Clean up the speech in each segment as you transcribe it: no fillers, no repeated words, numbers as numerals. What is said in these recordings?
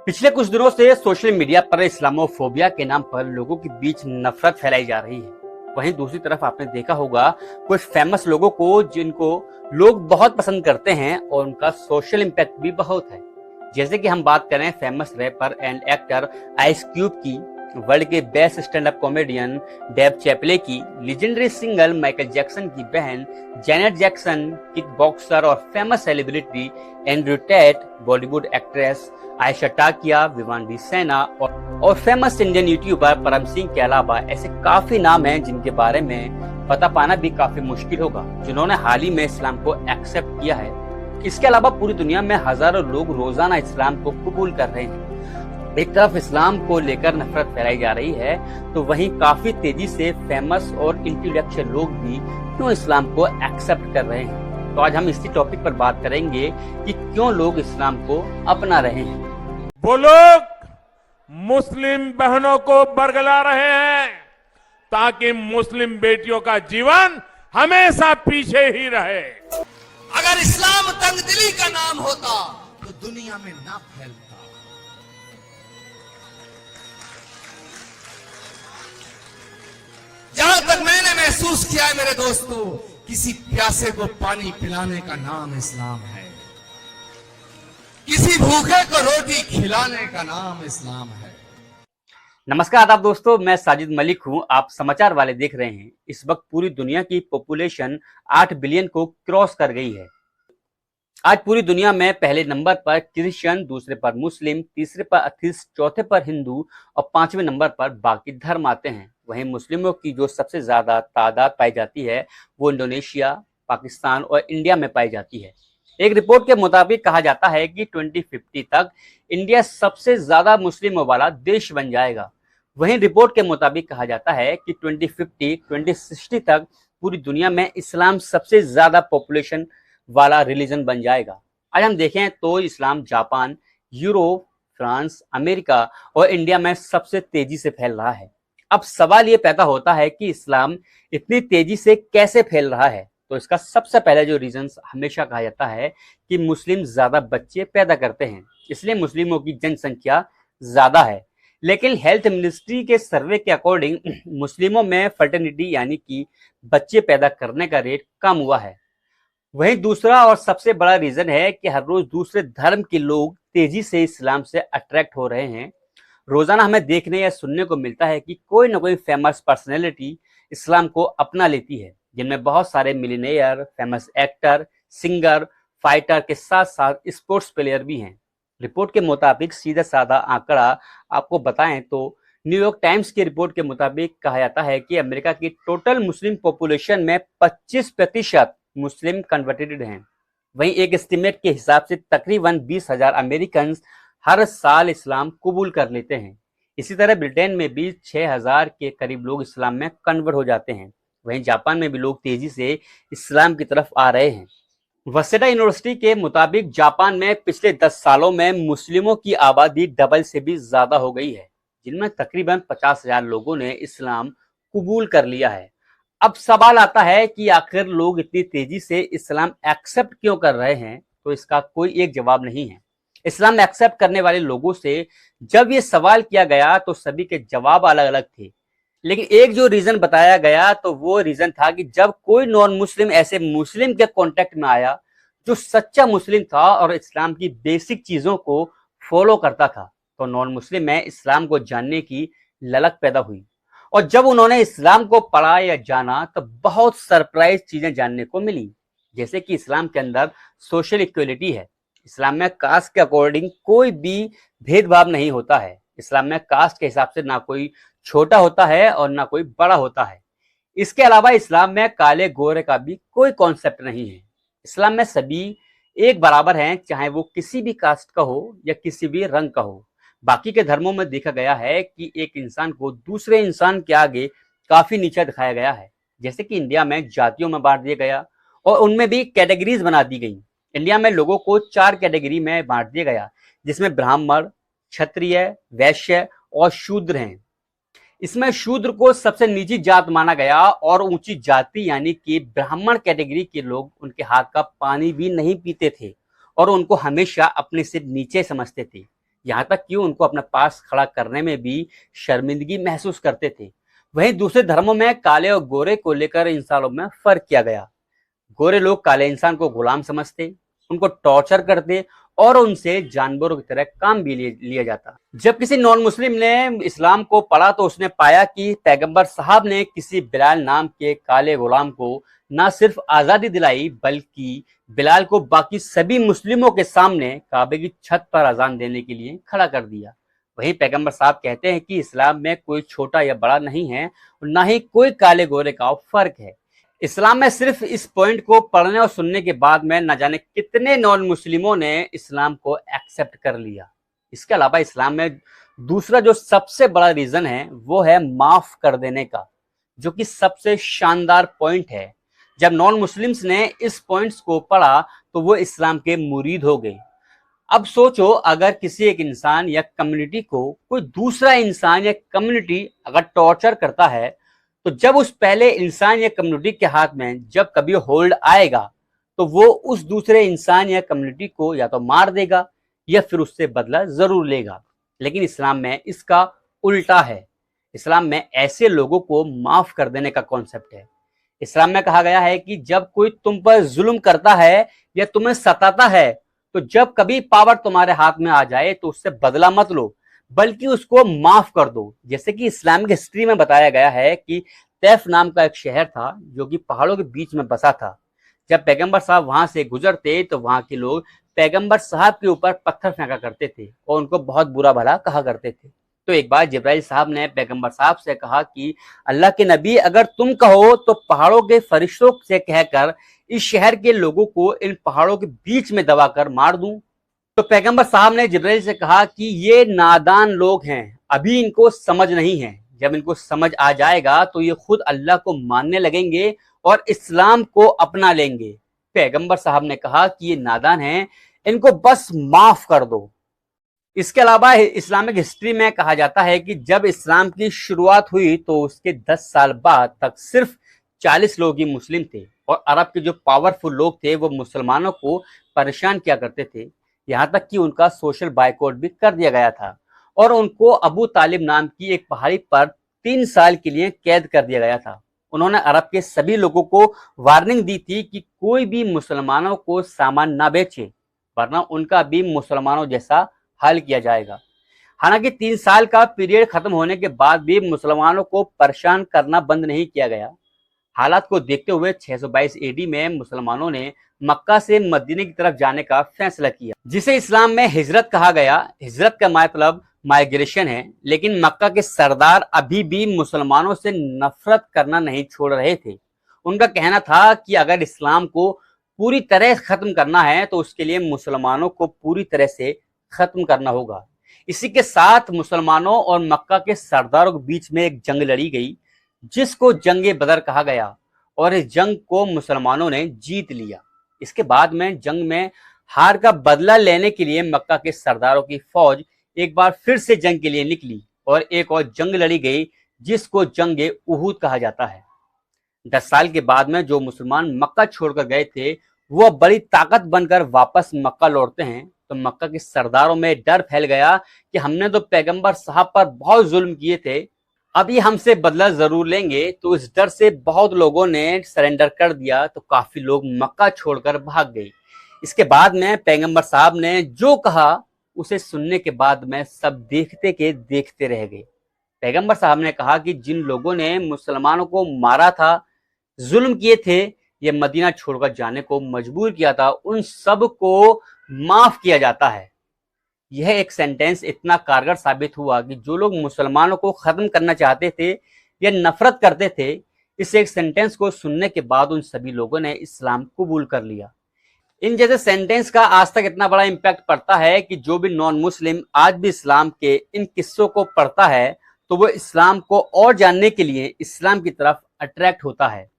पिछले कुछ दिनों से सोशल मीडिया पर इस्लामोफोबिया के नाम पर लोगों के बीच नफरत फैलाई जा रही है। वहीं दूसरी तरफ आपने देखा होगा कुछ फेमस लोगों को जिनको लोग बहुत पसंद करते हैं और उनका सोशल इम्पैक्ट भी बहुत है। जैसे कि हम बात करें famous rapper and actor ice cube की, वर्ल्ड के best stand up comedian Dave Chappelle की, लेजेंडरी सिंगर माइकल जैक्सन की बहन जेनेट जैक्सन, किक बॉक्सर और famous celebrity Andrew Tate, Bollywood actress Ayesha Takia, विवांडी सेना और फेमस इंडियन यूट्यूबर परम सिंह के अलावा ऐसे काफी नाम हैं जिनके बारे में पता पाना भी काफी मुश्किल होगा, जिन्होंने हाल ही में इस्लाम को एक्सेप्ट किया है। इसके अलावा पूरी दुनिया में हजारों लोग रोजाना इस्लाम को कबूल कर रहे हैं। एक तरफ इस्लाम को लेकर नफरत फैलाई जा रही है, तो वहीं काफी तेजी से फेमस और इंटेलेक्चुअल लोग भी क्यों इस्लाम को एक्सेप्ट कर रहे हैं। तो आज हम इसी टॉपिक पर बात करेंगे कि क्यों लोग इस्लाम को अपना रहे हैं। वो लोग मुस्लिम बहनों को बरगला रहे हैं ताकि मुस्लिम बेटियों का जीवन हमेशा पीछे ही रहे। अगर इस्लाम तंगदिली का नाम होता तो दुनिया में ना फैलता। जहां तक मैंने महसूस किया है मेरे दोस्तों, किसी प्यासे को पानी पिलाने का नाम इस्लाम है, किसी भूखे को रोटी खिलाने का नाम इस्लाम है। नमस्कार आदाब दोस्तों, मैं साजिद मलिक हूं। आप समाचार वाले देख रहे हैं। इस वक्त पूरी दुनिया की पॉपुलेशन 8 बिलियन को क्रॉस कर गई है। आज पूरी दुनिया में पहले नंबर पर क्रिश्चियन, दूसरे पर मुस्लिम, तीसरे पर अथीस्ट, चौथे पर हिंदू और 5वें नंबर पर बाकी धर्म आते हैं। वहीं मुस्लिमों की जो सबसे ज्यादा तादाद पाई जाती है वो इंडोनेशिया, पाकिस्तान और इंडिया में पाई जाती है। एक रिपोर्ट के मुताबिक कहा जाता है कि 2050 तक इंडिया सबसे ज्यादा मुस्लिमों वाला देश बन जाएगा। वहीं रिपोर्ट के मुताबिक कहा जाता है कि 2060 तक पूरी दुनिया में इस्लाम सबसे ज्यादा पॉपुलेशन वाला रिलीजन बन जाएगा। आज हम देखें तो इस्लाम जापान, यूरोप, फ्रांस, अमेरिका और इंडिया में सबसे तेजी से फैल रहा है। अब सवाल ये पैदा होता है कि इस्लाम इतनी तेजी से कैसे फैल रहा है। तो इसका सबसे पहले जो रीजन हमेशा कहा जाता है कि मुस्लिम ज्यादा बच्चे पैदा करते हैं, इसलिए मुस्लिमों की जनसंख्या ज्यादा है। लेकिन हेल्थ मिनिस्ट्री के सर्वे के अकॉर्डिंग मुस्लिमों में फर्टिलिटी यानी कि बच्चे पैदा करने का रेट कम हुआ है। वहीं दूसरा और सबसे बड़ा रीजन है कि हर रोज दूसरे धर्म के लोग तेजी से इस्लाम से अट्रैक्ट हो रहे हैं। रोजाना हमें देखने या सुनने को मिलता है कि कोई ना कोई फेमस पर्सनैलिटी इस्लाम को अपना लेती है, जिनमें बहुत सारे millionaire, famous actor, singer, fighter के साथ साथ स्पोर्ट्स प्लेयर भी हैं। रिपोर्ट के मुताबिक सीधा साधा आंकड़ा आपको बताएं तो न्यूयॉर्क टाइम्स की रिपोर्ट के मुताबिक कहा जाता है कि अमेरिका की टोटल मुस्लिम पॉपुलेशन में 25% मुस्लिम कन्वर्टेड हैं। वहीं एक एस्टिमेट के हिसाब से तकरीबन 20,000 अमेरिकन हर साल इस्लाम कबूल कर लेते हैं। इसी तरह ब्रिटेन में भी 6,000 के करीब लोग इस्लाम में कन्वर्ट हो जाते हैं। वहीं जापान में भी लोग तेजी से इस्लाम की तरफ आ रहे हैं। वसेडा यूनिवर्सिटी के मुताबिक जापान में पिछले 10 सालों में मुस्लिमों की आबादी डबल से भी ज्यादा हो गई है, जिनमें तकरीबन 50,000 लोगों ने इस्लाम कबूल कर लिया है। अब सवाल आता है कि आखिर लोग इतनी तेजी से इस्लाम एक्सेप्ट क्यों कर रहे हैं। तो इसका कोई एक जवाब नहीं है। इस्लाम एक्सेप्ट करने वाले लोगों से जब ये सवाल किया गया तो सभी के जवाब अलग अलग थे, लेकिन एक जो रीजन बताया गया तो वो रीजन था कि जब कोई नॉन मुस्लिम ऐसे मुस्लिम के कांटेक्ट में आया जो सच्चा मुस्लिम था और इस्लाम की बेसिक चीजों को फॉलो करता था, तो नॉन मुस्लिम में इस्लाम को जानने की ललक पैदा हुई। और जब उन्होंने इस्लाम को पढ़ा या जाना तो बहुत सरप्राइज चीजें जानने को मिली, जैसे कि इस्लाम के अंदर सोशल इक्वलिटी है। इस्लाम में कास्ट के अकॉर्डिंग कोई भी भेदभाव नहीं होता है। इस्लाम में कास्ट के हिसाब से ना कोई छोटा होता है और ना कोई बड़ा होता है। इसके अलावा इस्लाम में काले गोरे का भी कोई कॉन्सेप्ट नहीं है। इस्लाम में सभी एक बराबर हैं, चाहे वो किसी भी कास्ट का हो या किसी भी रंग का हो। बाकी के धर्मों में देखा गया है कि एक इंसान को दूसरे इंसान के आगे काफी नीचा दिखाया गया है। जैसे कि इंडिया में जातियों में बांट दिया गया और उनमें भी कैटेगरीज बना दी गई। इंडिया में लोगों को 4 कैटेगरी में बांट दिया गया, जिसमें ब्राह्मण, क्षत्रिय, वैश्य और शूद्र हैं। इसमें शूद्र को सबसे नीची जात माना गया और ऊंची जाति यानी कि ब्राह्मण कैटेगरी के लोग उनके हाथ का पानी भी नहीं पीते थे और उनको हमेशा अपने से नीचे समझते थे। यहाँ तक कि उनको अपने पास खड़ा करने में भी शर्मिंदगी महसूस करते थे। वहीं दूसरे धर्मों में काले और गोरे को लेकर इंसानों में फर्क किया गया। गोरे लोग काले इंसान को गुलाम समझते, उनको टॉर्चर करते और उनसे जानवरों की तरह काम भी लिया जाता। जब किसी नॉन मुस्लिम ने इस्लाम को पढ़ा तो उसने पाया कि पैगंबर साहब ने किसी बिलाल नाम के काले गुलाम को न सिर्फ आजादी दिलाई, बल्कि बिलाल को बाकी सभी मुस्लिमों के सामने काबे की छत पर अजान देने के लिए खड़ा कर दिया। वहीं पैगंबर साहब कहते हैं कि इस्लाम में कोई छोटा या बड़ा नहीं है और न ही कोई काले गोरे का फर्क है। इस्लाम में सिर्फ इस पॉइंट को पढ़ने और सुनने के बाद में न जाने कितने नॉन मुस्लिमों ने इस्लाम को एक्सेप्ट कर लिया। इसके अलावा इस्लाम में दूसरा जो सबसे बड़ा रीजन है वो है माफ कर देने का, जो कि सबसे शानदार पॉइंट है। जब नॉन मुस्लिम्स ने इस पॉइंट्स को पढ़ा तो वो इस्लाम के मुरीद हो गए। अब सोचो, अगर किसी एक इंसान या कम्युनिटी को कोई दूसरा इंसान या कम्युनिटी अगर टॉर्चर करता है, तो जब उस पहले इंसान या कम्युनिटी के हाथ में जब कभी होल्ड आएगा तो वो उस दूसरे इंसान या कम्युनिटी को या तो मार देगा या फिर उससे बदला जरूर लेगा। लेकिन इस्लाम में इसका उल्टा है। इस्लाम में ऐसे लोगों को माफ कर देने का कॉन्सेप्ट है। इस्लाम में कहा गया है कि जब कोई तुम पर जुल्म करता है या तुम्हें सताता है, तो जब कभी पावर तुम्हारे हाथ में आ जाए तो उससे बदला मत लो, बल्कि उसको माफ कर दो। जैसे कि इस्लामिक हिस्ट्री में बताया गया है कि तैफ नाम का एक शहर था जो कि पहाड़ों के बीच में बसा था। जब पैगंबर साहब वहां से गुजरते तो वहां के लोग पैगंबर साहब के ऊपर पत्थर फेंका करते थे और उनको बहुत बुरा भला कहा करते थे। तो एक बार जिब्राइल साहब ने पैगंबर साहब से कहा कि अल्लाह के नबी, अगर तुम कहो तो पहाड़ों के फरिश्तों से कहकर इस शहर के लोगों को इन पहाड़ों के बीच में दबाकर मार दूं। तो पैगंबर साहब ने जिब्राइल से कहा कि ये नादान लोग हैं, अभी इनको समझ नहीं है। जब इनको समझ आ जाएगा तो ये खुद अल्लाह को मानने लगेंगे और इस्लाम को अपना लेंगे। पैगंबर साहब ने कहा कि ये नादान हैं, इनको बस माफ कर दो। इसके अलावा इस्लामिक हिस्ट्री में कहा जाता है कि जब इस्लाम की शुरुआत हुई तो उसके 10 साल बाद तक सिर्फ 40 लोग ही मुस्लिम थे और अरब के जो पावरफुल लोग थे वो मुसलमानों को परेशान किया करते थे। यहाँ तक कि उनका सोशल बायकॉट भी कर दिया गया था और उनको अबू तालिब नाम की एक पहाड़ी पर 3 साल के लिए कैद कर दिया गया था। उन्होंने अरब के सभी लोगों को वार्निंग दी थी कि कोई भी मुसलमानों को सामान ना बेचे, वरना उनका भी मुसलमानों जैसा हाल किया जाएगा। हालांकि 3 साल का पीरियड खत्म होने के बाद भी मुसलमानों को परेशान करना बंद नहीं किया गया। हालात को देखते हुए 622 एडी में मुसलमानों ने मक्का से मदीने की तरफ जाने का फैसला किया, जिसे इस्लाम में हिजरत कहा गया। हिजरत का मतलब माइग्रेशन है, लेकिन मक्का के सरदार अभी भी मुसलमानों से नफरत करना नहीं छोड़ रहे थे। उनका कहना था कि अगर इस्लाम को पूरी तरह खत्म करना है तो उसके लिए मुसलमानों को पूरी तरह से खत्म करना होगा। इसी के साथ मुसलमानों और मक्का के सरदारों के बीच में एक जंग लड़ी गई, जिसको जंगे बदर कहा गया, और इस जंग को मुसलमानों ने जीत लिया। इसके बाद में जंग में हार का बदला लेने के लिए मक्का के सरदारों की फौज एक बार फिर से जंग के लिए निकली और एक और जंग लड़ी गई, जिसको जंगे उहुद कहा जाता है। 10 साल के बाद में जो मुसलमान मक्का छोड़कर गए थे वो बड़ी ताकत बनकर वापस मक्का लौटते हैं, तो मक्का के सरदारों में डर फैल गया कि हमने तो पैगंबर साहब पर बहुत जुल्म किए थे, अब ये हमसे बदला जरूर लेंगे। तो इस डर से बहुत लोगों ने सरेंडर कर दिया, तो काफी लोग मक्का छोड़कर भाग गए। इसके बाद में पैगंबर साहब ने जो कहा उसे सुनने के बाद में सब देखते के देखते रह गए। पैगंबर साहब ने कहा कि जिन लोगों ने मुसलमानों को मारा था, जुल्म किए थे, ये मदीना छोड़कर जाने को मजबूर किया था, उन सब को माफ किया जाता है। यह एक सेंटेंस इतना कारगर साबित हुआ कि जो लोग मुसलमानों को खत्म करना चाहते थे या नफरत करते थे, इस एक सेंटेंस को सुनने के बाद उन सभी लोगों ने इस्लाम कबूल कर लिया। इन जैसे सेंटेंस का आज तक इतना बड़ा इम्पैक्ट पड़ता है कि जो भी नॉन मुस्लिम आज भी इस्लाम के इन किस्सों को पढ़ता है तो वो इस्लाम को और जानने के लिए इस्लाम की तरफ अट्रैक्ट होता है।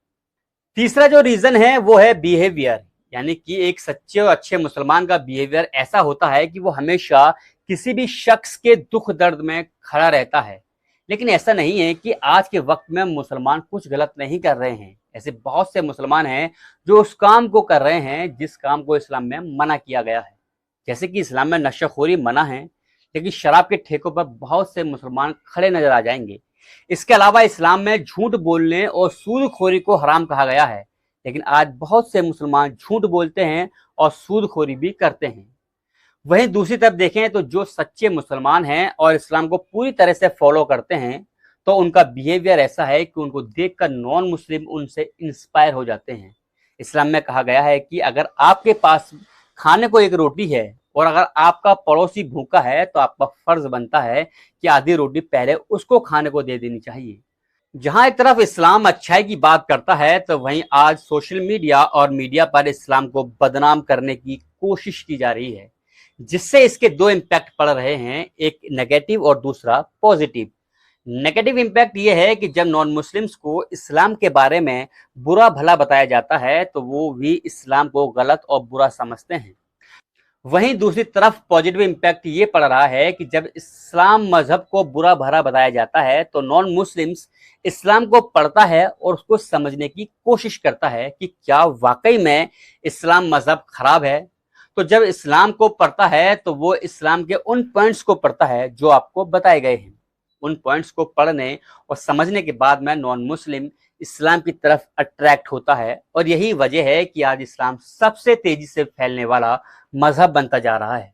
तीसरा जो रीजन है वो है बिहेवियर, यानी कि एक सच्चे और अच्छे मुसलमान का बिहेवियर ऐसा होता है कि वो हमेशा किसी भी शख्स के दुख दर्द में खड़ा रहता है। लेकिन ऐसा नहीं है कि आज के वक्त में मुसलमान कुछ गलत नहीं कर रहे हैं। ऐसे बहुत से मुसलमान हैं जो उस काम को कर रहे हैं जिस काम को इस्लाम में मना किया गया है। जैसे कि इस्लाम में नशाखोरी मना है, लेकिन शराब के ठेकों पर बहुत से मुसलमान खड़े नजर आ जाएंगे। इसके अलावा इस्लाम में झूठ बोलने और सूदखोरी को हराम कहा गया है, लेकिन आज बहुत से मुसलमान झूठ बोलते हैं और सूदखोरी भी करते हैं। वहीं दूसरी तरफ देखें तो जो सच्चे मुसलमान हैं और इस्लाम को पूरी तरह से फॉलो करते हैं, तो उनका बिहेवियर ऐसा है कि उनको देखकर नॉन मुस्लिम उनसे इंस्पायर हो जाते हैं। इस्लाम में कहा गया है कि अगर आपके पास खाने को एक रोटी है और अगर आपका पड़ोसी भूखा है, तो आपका फर्ज बनता है कि आधी रोटी पहले उसको खाने को दे देनी चाहिए। जहां एक तरफ इस्लाम अच्छाई की बात करता है, तो वहीं आज सोशल मीडिया और मीडिया पर इस्लाम को बदनाम करने की कोशिश की जा रही है, जिससे इसके दो इम्पैक्ट पड़ रहे हैं, एक नेगेटिव और दूसरा पॉजिटिव। नेगेटिव इम्पैक्ट ये है कि जब नॉन मुस्लिम्स को इस्लाम के बारे में बुरा भला बताया जाता है, तो वो भी इस्लाम को गलत और बुरा समझते हैं। वहीं दूसरी तरफ पॉजिटिव इम्पैक्ट ये पड़ रहा है कि जब इस्लाम मजहब को बुरा भला बताया जाता है, तो नॉन मुस्लिम्स इस्लाम को पढ़ता है और उसको समझने की कोशिश करता है कि क्या वाकई में इस्लाम मजहब खराब है। तो जब इस्लाम को पढ़ता है, तो वो इस्लाम के उन पॉइंट्स को पढ़ता है जो आपको बताए गए हैं। उन पॉइंट्स को पढ़ने और समझने के बाद में नॉन मुस्लिम इस्लाम की तरफ अट्रैक्ट होता है, और यही वजह है कि आज इस्लाम सबसे तेजी से फैलने वाला मजहब बनता जा रहा है।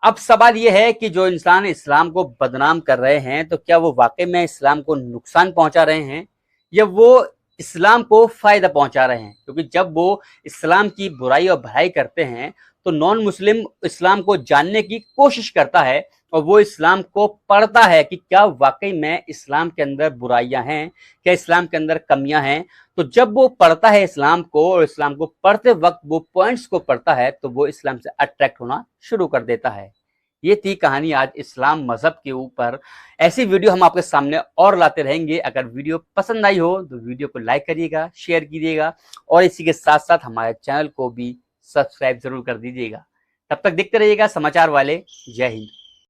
अब सवाल यह है कि जो इंसान इस्लाम को बदनाम कर रहे हैं, तो क्या वो वाकई में इस्लाम को नुकसान पहुंचा रहे हैं या वो इस्लाम को फायदा पहुंचा रहे हैं? क्योंकि जब वो इस्लाम की बुराई और भलाई करते हैं, तो नॉन मुस्लिम इस्लाम को जानने की कोशिश करता है और वो इस्लाम को पढ़ता है कि क्या वाकई में इस्लाम के अंदर बुराइयां हैं, क्या इस्लाम के अंदर कमियां हैं। तो जब वो पढ़ता है इस्लाम को और इस्लाम को पढ़ते वक्त वो पॉइंट्स को पढ़ता है, तो वो इस्लाम से अट्रैक्ट होना शुरू कर देता है। ये थी कहानी आज इस्लाम मजहब के ऊपर। ऐसी वीडियो हम आपके सामने और लाते रहेंगे। अगर वीडियो पसंद आई हो तो वीडियो को लाइक करिएगा, शेयर कीजिएगा और इसी के साथ साथ हमारे चैनल को भी सब्सक्राइब जरूर कर दीजिएगा। तब तक देखते रहिएगा समाचार वाले। जय हिंद।